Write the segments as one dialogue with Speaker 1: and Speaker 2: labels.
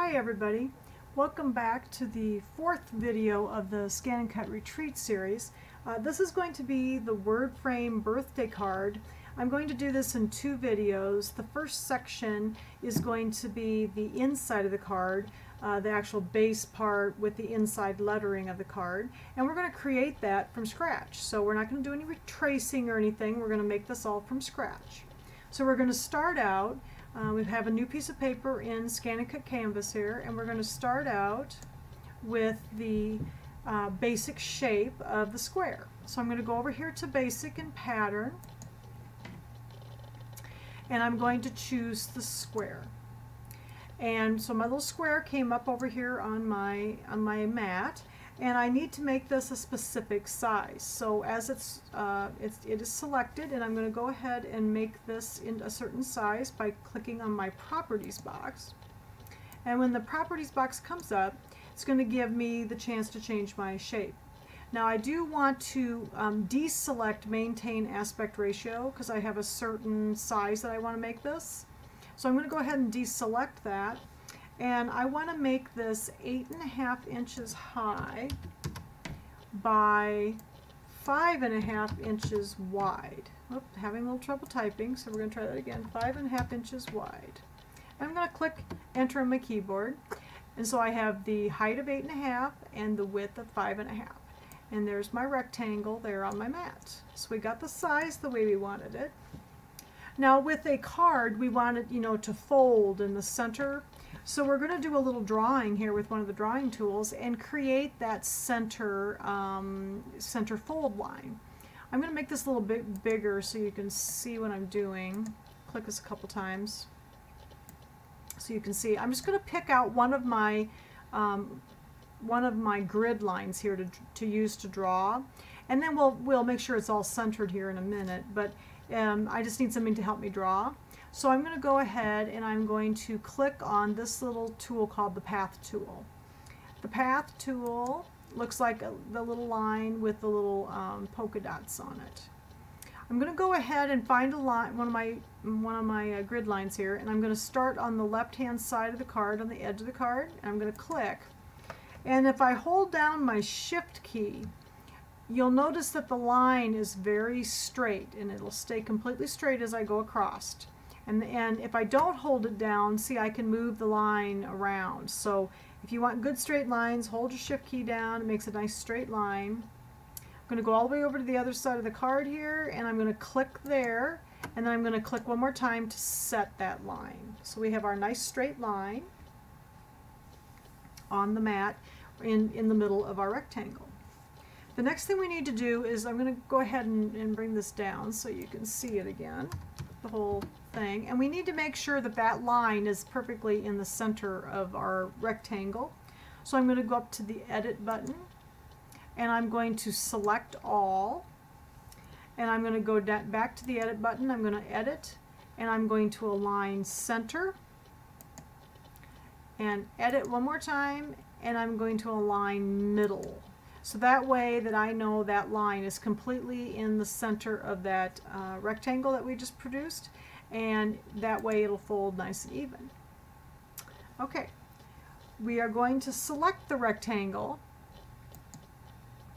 Speaker 1: Hi everybody, welcome back to the fourth video of the Scan and Cut Retreat series. This is going to be the word frame birthday card. I'm going to do this in two videos. The first section is going to be the inside of the card, the actual base part with the inside lettering of the card, and we're going to create that from scratch. So we're not going to do any retracing or anything. We're going to make this all from scratch. So we're going to start out. We have a new piece of paper in Scan and Cut Canvas here, and we're going to start out with the basic shape of the square. So I'm going to go over here to Basic and Pattern, and I'm going to choose the square. And so my little square came up over here on my mat, and I need to make this a specific size. So as it is selected, and I'm going to go ahead and make this in a certain size by clicking on my Properties box. And when the Properties box comes up, it's going to give me the chance to change my shape. Now I do want to deselect Maintain Aspect Ratio because I have a certain size that I want to make this. So I'm going to go ahead and deselect that. And I want to make this 8.5 inches high by 5.5 inches wide. Oop, having a little trouble typing, so we're going to try that again. 5.5 inches wide. And I'm going to click Enter on my keyboard. And so I have the height of 8.5 and the width of 5.5. And there's my rectangle there on my mat. So we got the size the way we wanted it. Now with a card, we want it, to fold in the center. So we're going to do a little drawing here with one of the drawing tools and create that center fold line. I'm going to make this a little bit bigger so you can see what I'm doing. Click this a couple times so you can see. I'm just going to pick out one of my grid lines here to use to draw, and then we'll make sure it's all centered here in a minute. But I just need something to help me draw. So I'm going to go ahead and I'm going to click on this little tool called the Path tool. The Path tool looks like the little line with the little polka dots on it. I'm going to go ahead and find a line, one of my grid lines here, and I'm going to start on the left hand side of the card, on the edge of the card, and I'm going to click. And if I hold down my Shift key, you'll notice that the line is very straight, and it'll stay completely straight as I go across. And if I don't hold it down, see, I can move the line around. So if you want good straight lines, hold your Shift key down. It makes a nice straight line. I'm going to go all the way over to the other side of the card here, and I'm going to click there, and then I'm going to click one more time to set that line. So we have our nice straight line on the mat in the middle of our rectangle. The next thing we need to do is I'm going to go ahead and bring this down so you can see it again, the whole thing. And we need to make sure that that line is perfectly in the center of our rectangle. So I'm going to go up to the Edit button, and I'm going to select all. And I'm going to go back to the Edit button. I'm going to edit, and I'm going to align center. And edit one more time, and I'm going to align middle. So that way that I know that line is completely in the center of that rectangle that we just produced, and that way it'll fold nice and even. Okay, we are going to select the rectangle.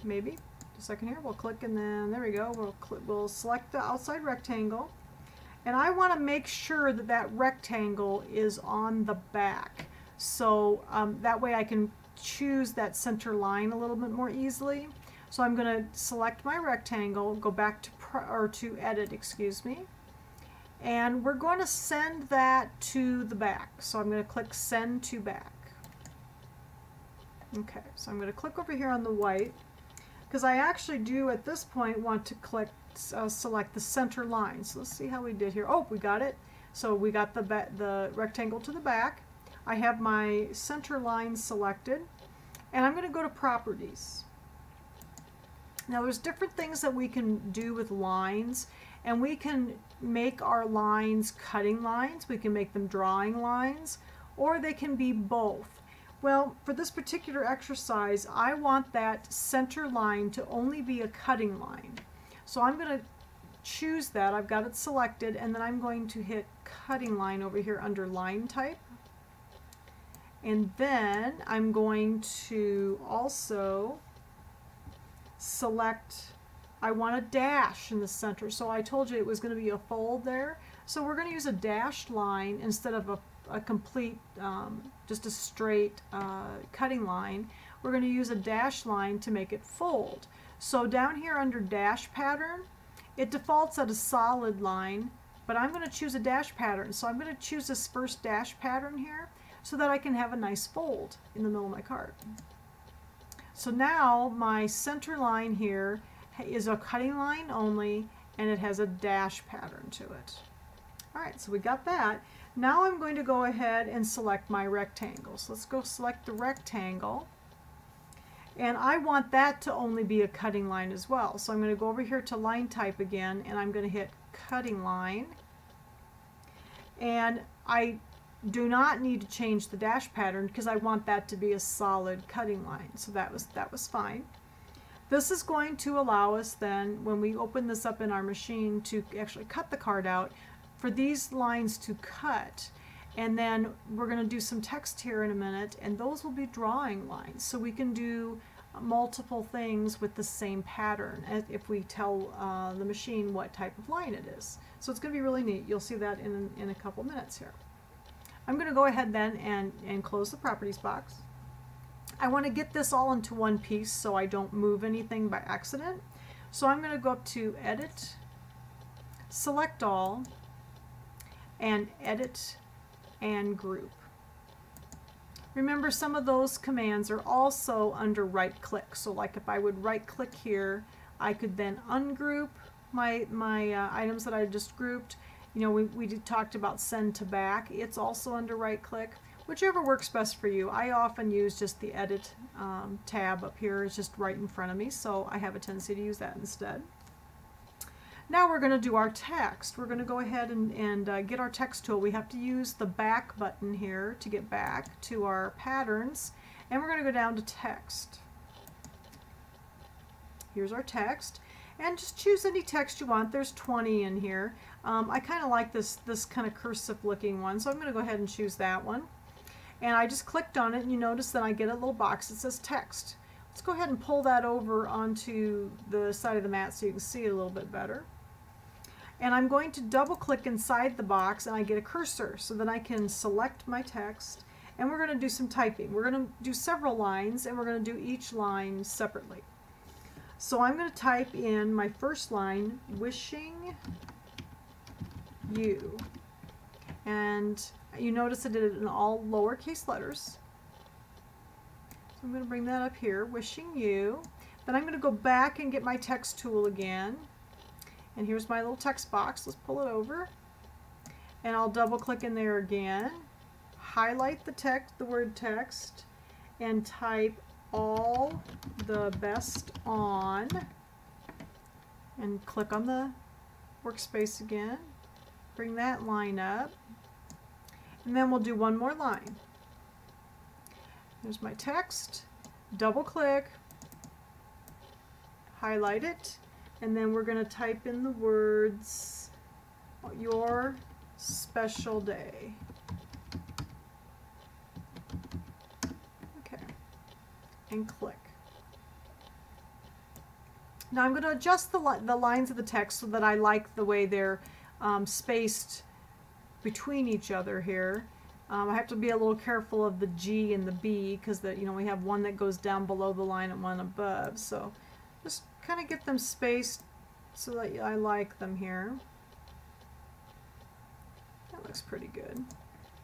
Speaker 1: Maybe a second here, we'll click, and then there we go, we'll select the outside rectangle, and I want to make sure that that rectangle is on the back, so that way I can choose that center line a little bit more easily. So I'm going to select my rectangle, go back to Edit, excuse me, and we're going to send that to the back. So I'm going to click Send to Back. Okay, so I'm going to click over here on the white, because I actually do at this point want to click select the center line. So let's see how we did here. Oh, we got it. So we got the rectangle to the back. I have my center line selected, and I'm going to go to Properties. Now there's different things that we can do with lines, and we can make our lines cutting lines, we can make them drawing lines, or they can be both. Well, for this particular exercise, I want that center line to only be a cutting line. So I'm going to choose that. I've got it selected, and then I'm going to hit Cutting Line over here under Line Type. And then I'm going to also select, I want a dash in the center. So I told you it was going to be a fold there. So we're going to use a dashed line instead of a complete, just a straight cutting line. We're going to use a dash line to make it fold. So down here under dash pattern, it defaults at a solid line, but I'm going to choose a dash pattern. So I'm going to choose this first dash pattern here so that I can have a nice fold in the middle of my card. So now my center line here is a cutting line only, and it has a dash pattern to it. Alright, so we got that. Now I'm going to go ahead and select my rectangle. So let's go select the rectangle. And I want that to only be a cutting line as well. So I'm going to go over here to line type again, and I'm going to hit cutting line. And I do not need to change the dash pattern because I want that to be a solid cutting line. So that was fine. This is going to allow us then, when we open this up in our machine, to actually cut the card out, for these lines to cut. And then we're going to do some text here in a minute, and those will be drawing lines. So we can do multiple things with the same pattern if we tell the machine what type of line it is. So it's going to be really neat. You'll see that in a couple minutes here. I'm going to go ahead then and close the properties box. I want to get this all into one piece so I don't move anything by accident. So I'm going to go up to Edit, Select All, and Edit and Group. Remember, some of those commands are also under right click. So like if I would right click here, I could then ungroup my items that I just grouped. You know, we talked about send to back. It's also under right click. Whichever works best for you. I often use just the edit tab up here. It's just right in front of me, so I have a tendency to use that instead. Now we're going to do our text. We're going to go ahead and get our text tool. We have to use the back button here to get back to our patterns, and we're going to go down to text. Here's our text, and just choose any text you want. There's 20 in here. I kind of like this kind of cursive looking one, so I'm going to go ahead and choose that one. And I just clicked on it, and you notice that I get a little box that says text. Let's go ahead and pull that over onto the side of the mat so you can see it a little bit better. And I'm going to double click inside the box, and I get a cursor so that I can select my text, and we're going to do some typing. We're going to do several lines, and we're going to do each line separately. So I'm going to type in my first line, wishing you. And you notice I did it in all lowercase letters. So I'm going to bring that up here, wishing you. Then I'm going to go back and get my text tool again. And here's my little text box. Let's pull it over. And I'll double click in there again. Highlight the text, the word text, and type all the best on. And click on the workspace again. Bring that line up. And then we'll do one more line. Here's my text. Double click. Highlight it. And then we're going to type in the words, your special day. Okay. And click. Now I'm going to adjust the lines of the text so that I like the way they're spaced between each other here. I have to be a little careful of the G and the B because we have one that goes down below the line and one above. So just kind of get them spaced so that I like them here. That looks pretty good.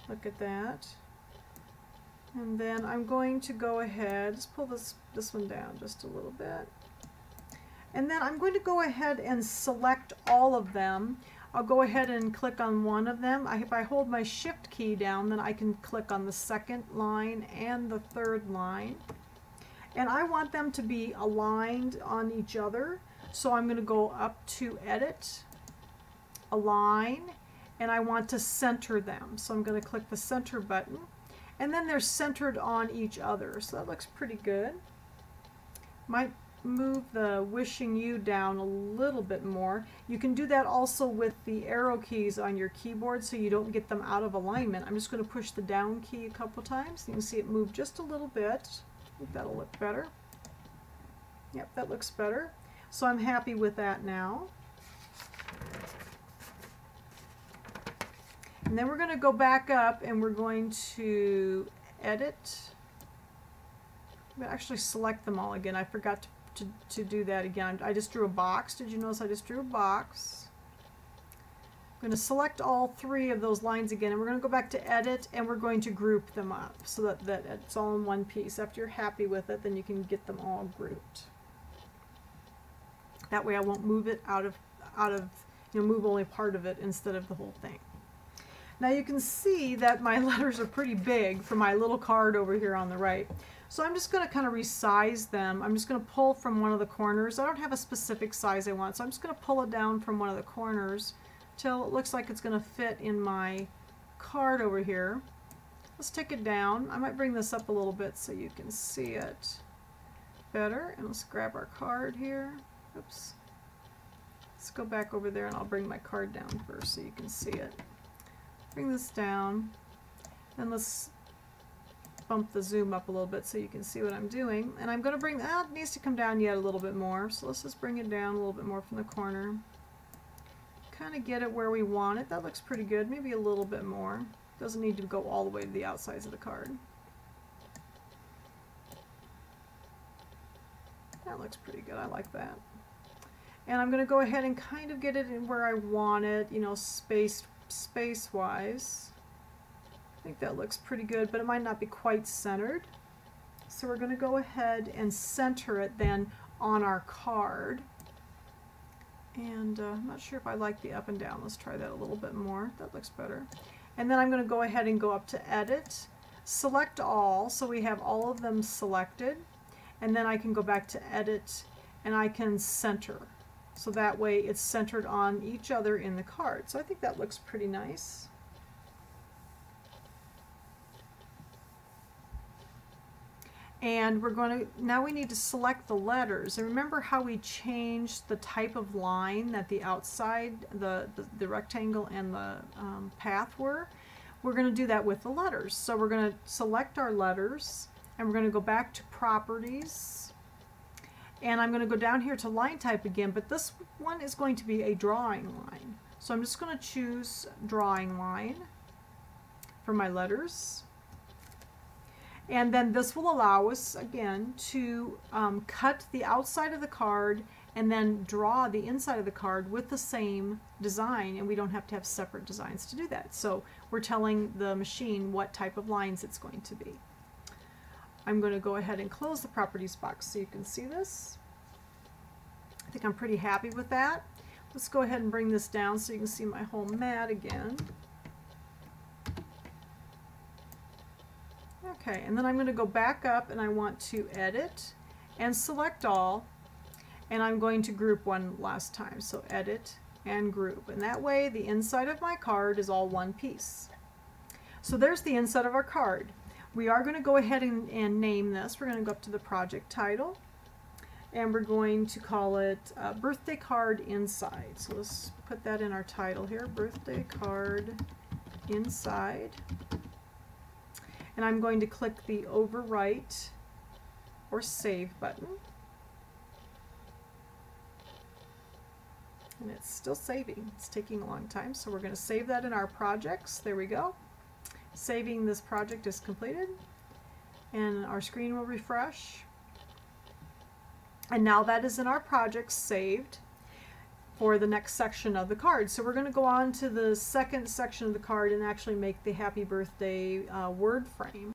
Speaker 1: Look at that. And then I'm going to go ahead, just pull this one down just a little bit. And then I'm going to go ahead and select all of them. I'll go ahead and click on one of them. If I hold my shift key down, then I can click on the second line and the third line. And I want them to be aligned on each other. So I'm going to go up to Edit, Align, and I want to center them. So I'm going to click the center button. And then they're centered on each other. So that looks pretty good. Might move the wishing you down a little bit more. You can do that also with the arrow keys on your keyboard so you don't get them out of alignment. I'm just going to push the down key a couple times. You can see it move just a little bit. I think that'll look better. Yep, that looks better. So I'm happy with that now. And then we're going to go back up and we're going to edit. I'm going to actually select them all again. I forgot to do that again. I just drew a box. Did you notice I just drew a box? I'm going to select all three of those lines again, and we're going to go back to edit, and we're going to group them up so that it's all in one piece. After you're happy with it, then you can get them all grouped. That way I won't move it out of move only part of it instead of the whole thing. Now you can see that my letters are pretty big for my little card over here on the right. So I'm just going to kind of resize them. I'm just going to pull from one of the corners. I don't have a specific size I want, so I'm just going to pull it down from one of the corners till it looks like it's going to fit in my card over here. Let's take it down. I might bring this up a little bit so you can see it better. And let's grab our card here. Oops. Let's go back over there and I'll bring my card down first so you can see it. Bring this down and let's bump the zoom up a little bit so you can see what I'm doing. And I'm going to bring that, it needs to come down yet a little bit more. So let's just bring it down a little bit more from the corner. Kind of get it where we want it. That looks pretty good. Maybe a little bit more. Doesn't need to go all the way to the outsides of the card. That looks pretty good. I like that. And I'm going to go ahead and kind of get it in where I want it, you know, space-wise. I think that looks pretty good, but it might not be quite centered. So we're going to go ahead and center it then on our card. And I'm not sure if I like the up and down. Let's try that a little bit more. That looks better. And then I'm going to go ahead and go up to Edit, Select All, so we have all of them selected. And then I can go back to Edit and I can center. So that way it's centered on each other in the card. So I think that looks pretty nice. And we're going to, now we need to select the letters. And remember how we changed the type of line that the outside, the rectangle and the path were? We're going to do that with the letters. So we're going to select our letters and we're going to go back to Properties. And I'm going to go down here to Line Type again, but this one is going to be a drawing line. So I'm just going to choose Drawing Line for my letters. And then this will allow us, again, to cut the outside of the card and then draw the inside of the card with the same design, and we don't have to have separate designs to do that. So we're telling the machine what type of lines it's going to be. I'm going to go ahead and close the Properties box so you can see this. I think I'm pretty happy with that. Let's go ahead and bring this down so you can see my whole mat again. Okay, and then I'm going to go back up and I want to Edit and Select All, and I'm going to group one last time. So Edit and Group, and that way the inside of my card is all one piece. So there's the inside of our card. We are going to go ahead and name this. We're going to go up to the project title and we're going to call it Birthday Card Inside. So let's put that in our title here, Birthday Card Inside. And I'm going to click the Overwrite or Save button. And it's still saving. It's taking a long time, so we're going to save that in our projects. There we go. Saving this project is completed. And our screen will refresh. And now that is in our project saved for the next section of the card. So we're going to go on to the second section of the card and actually make the happy birthday word frame.